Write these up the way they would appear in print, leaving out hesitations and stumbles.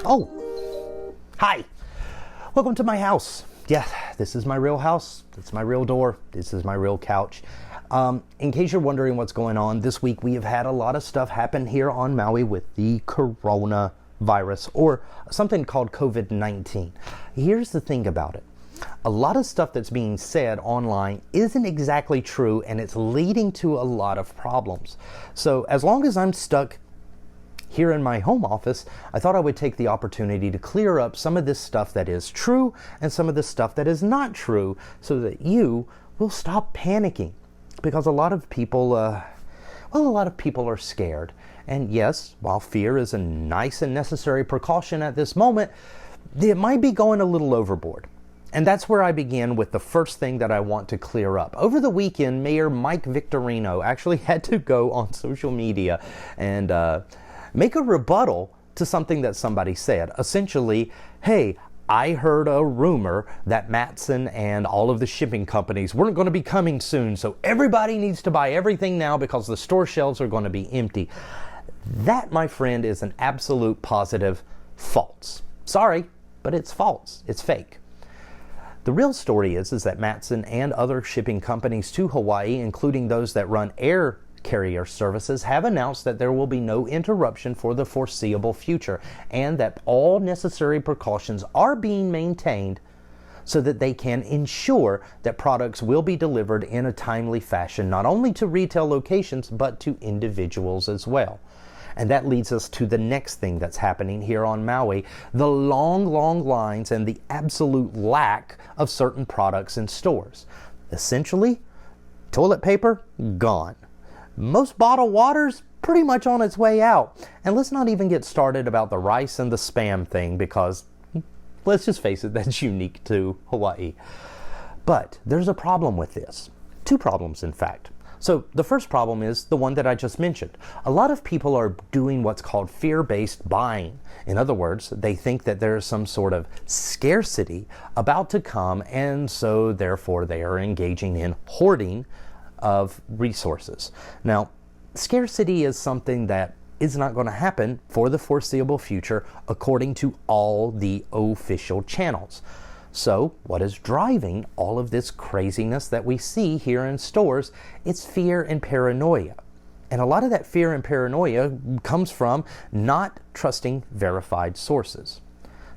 Oh, hi. Welcome to my house. Yeah, this is my real house. It's my real door. This is my real couch. In case you're wondering what's going on, this week we have had a lot of stuff happen here on Maui with the coronavirus, or something called COVID-19. Here's the thing about it. A lot of stuff that's being said online isn't exactly true, and it's leading to a lot of problems. So as long as I'm stuck here in my home office, I thought I would take the opportunity to clear up some of this stuff that is true and some of the stuff that is not true, so that you will stop panicking. Because a lot of people are scared. And yes, while fear is a nice and necessary precaution at this moment, it might be going a little overboard. And that's where I begin with the first thing that I want to clear up. Over the weekend, Mayor Mike Victorino actually had to go on social media and make a rebuttal to something that somebody said. Essentially, hey, I heard a rumor that Matson and all of the shipping companies weren't going to be coming soon, so everybody needs to buy everything now because the store shelves are going to be empty. That, my friend, is an absolute positive false. Sorry, but it's false. It's fake. The real story is that Matson and other shipping companies to Hawaii, including those that run air carrier services, have announced that there will be no interruption for the foreseeable future, and that all necessary precautions are being maintained so that they can ensure that products will be delivered in a timely fashion, not only to retail locations, but to individuals as well. And that leads us to the next thing that's happening here on Maui, the long lines and the absolute lack of certain products in stores. Essentially, toilet paper, gone. Most bottled water's pretty much on its way out. And let's not even get started about the rice and the Spam thing, because let's just face it, that's unique to Hawaii. But there's a problem with this. Two problems, in fact. So the first problem is the one that I just mentioned. A lot of people are doing what's called fear-based buying. In other words, they think that there's some sort of scarcity about to come, and so therefore they are engaging in hoarding of resources. Now, scarcity is something that is not going to happen for the foreseeable future according to all the official channels. So what is driving all of this craziness that we see here in stores? It's fear and paranoia. And a lot of that fear and paranoia comes from not trusting verified sources.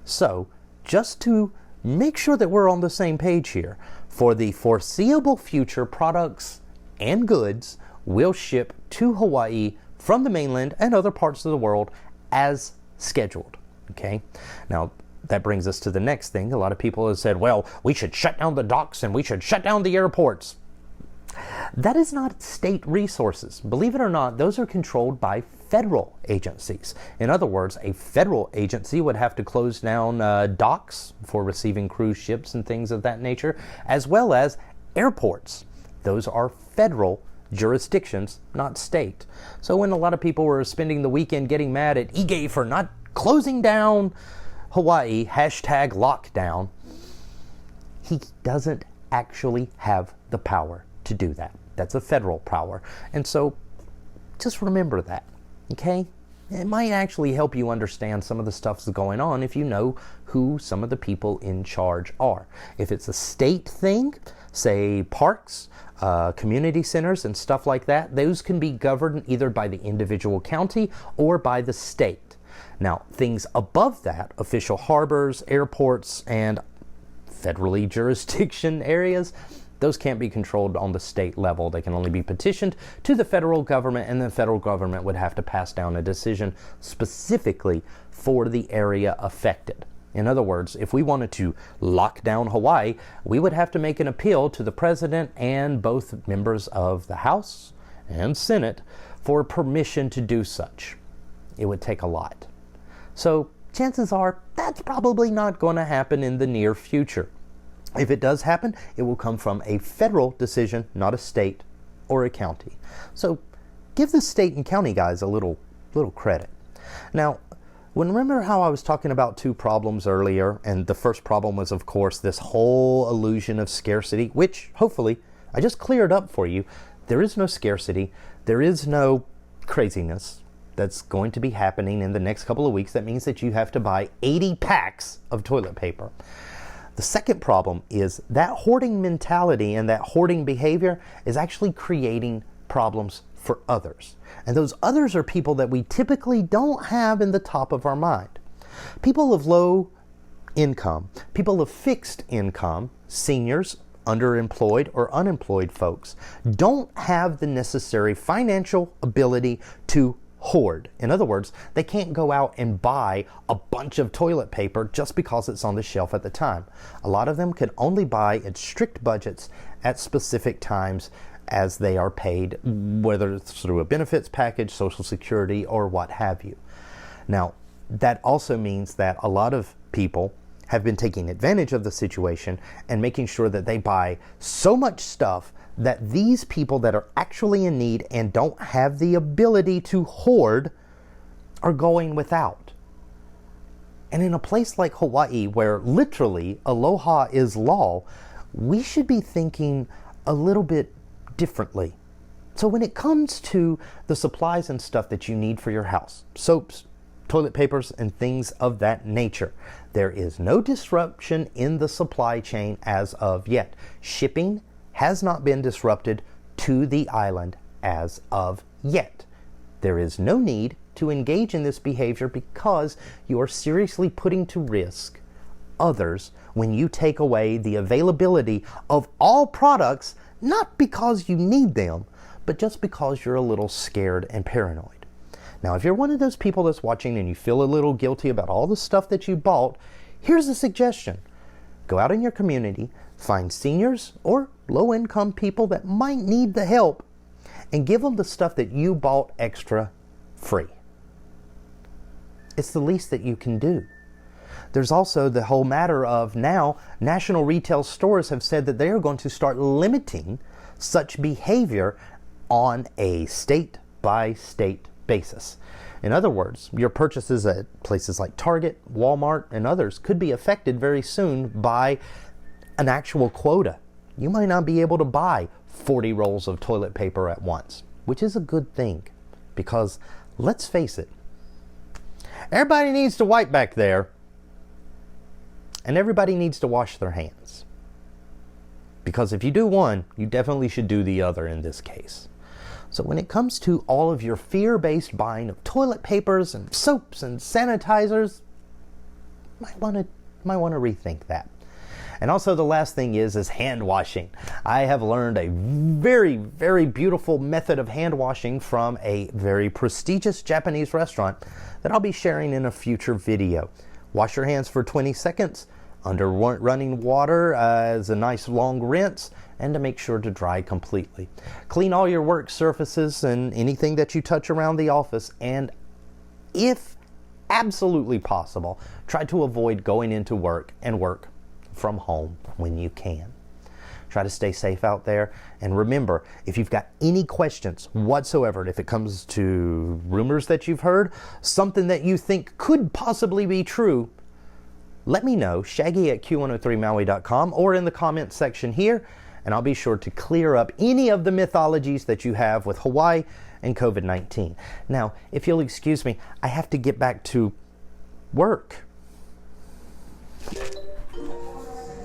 So just to make sure that we're on the same page here, for the foreseeable future, products and goods will ship to Hawaii from the mainland and other parts of the world as scheduled. Okay? Now, that brings us to the next thing. A lot of people have said, well, we should shut down the docks and we should shut down the airports. That is not state resources. Believe it or not, those are controlled by federal agencies. In other words, a federal agency would have to close down docks for receiving cruise ships and things of that nature, as well as airports. Those are federal jurisdictions, not state. So when a lot of people were spending the weekend getting mad at Ige for not closing down Hawaii, #lockdown, he doesn't actually have the power to do that. That's a federal power. And so just remember that, okay? It might actually help you understand some of the stuff that's going on if you know who some of the people in charge are. If it's a state thing, say parks, community centers and stuff like that, those can be governed either by the individual county or by the state. Now, things above that, official harbors, airports, and federally jurisdiction areas, those can't be controlled on the state level. They can only be petitioned to the federal government, and the federal government would have to pass down a decision specifically for the area affected. In other words, if we wanted to lock down Hawaii, we would have to make an appeal to the president and both members of the House and Senate for permission to do such. It would take a lot. So chances are that's probably not going to happen in the near future. If it does happen, it will come from a federal decision, not a state or a county. So give the state and county guys a little credit. Now, remember how I was talking about two problems earlier, and the first problem was, of course, this whole illusion of scarcity, which hopefully I just cleared up for you. There is no scarcity. There is no craziness. that's going to be happening in the next couple of weeks. That means that you have to buy 80 packs of toilet paper. The second problem is that hoarding mentality and that hoarding behavior is actually creating problems for others. And those others are people that we typically don't have in the top of our mind. People of low income, people of fixed income, seniors, underemployed or unemployed folks don't have the necessary financial ability to hoard. In other words, they can't go out and buy a bunch of toilet paper just because it's on the shelf at the time. A lot of them can only buy at strict budgets at specific times as they are paid, whether it's through a benefits package, Social Security, or what have you. Now, that also means that a lot of people have been taking advantage of the situation and making sure that they buy so much stuff that these people that are actually in need and don't have the ability to hoard are going without. And in a place like Hawaii, where literally aloha is law, we should be thinking a little bit differently. So when it comes to the supplies and stuff that you need for your house, soaps, toilet papers, and things of that nature, there is no disruption in the supply chain as of yet. Shipping has not been disrupted to the island as of yet. There is no need to engage in this behavior because you are seriously putting to risk others when you take away the availability of all products, not because you need them, but just because you're a little scared and paranoid. Now, if you're one of those people that's watching and you feel a little guilty about all the stuff that you bought, here's a suggestion. Go out in your community, find seniors or low-income people that might need the help, and give them the stuff that you bought extra free. It's the least that you can do. There's also the whole matter of now national retail stores have said that they are going to start limiting such behavior on a state-by-state basis. In other words, your purchases at places like Target, Walmart, and others could be affected very soon by an actual quota. You might not be able to buy 40 rolls of toilet paper at once, which is a good thing because let's face it, everybody needs to wipe back there and everybody needs to wash their hands. Because if you do one, you definitely should do the other in this case. So when it comes to all of your fear-based buying of toilet papers and soaps and sanitizers, might want to rethink that. And also the last thing is hand washing. I have learned a very, very beautiful method of hand washing from a very prestigious Japanese restaurant that I'll be sharing in a future video. Wash your hands for 20 seconds under running water as a nice long rinse, and to make sure to dry completely. Clean all your work surfaces and anything that you touch around the office, and if absolutely possible, try to avoid going into work and work from home when you can. Try to stay safe out there, and remember, if you've got any questions whatsoever, and if it comes to rumors that you've heard, something that you think could possibly be true, let me know, Shaggy at Q103Maui.com, or in the comments section here, and I'll be sure to clear up any of the mythologies that you have with Hawaii and COVID-19. Now, if you'll excuse me, I have to get back to work.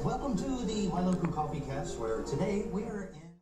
Welcome to the Wailoku Coffee Cast, where today we are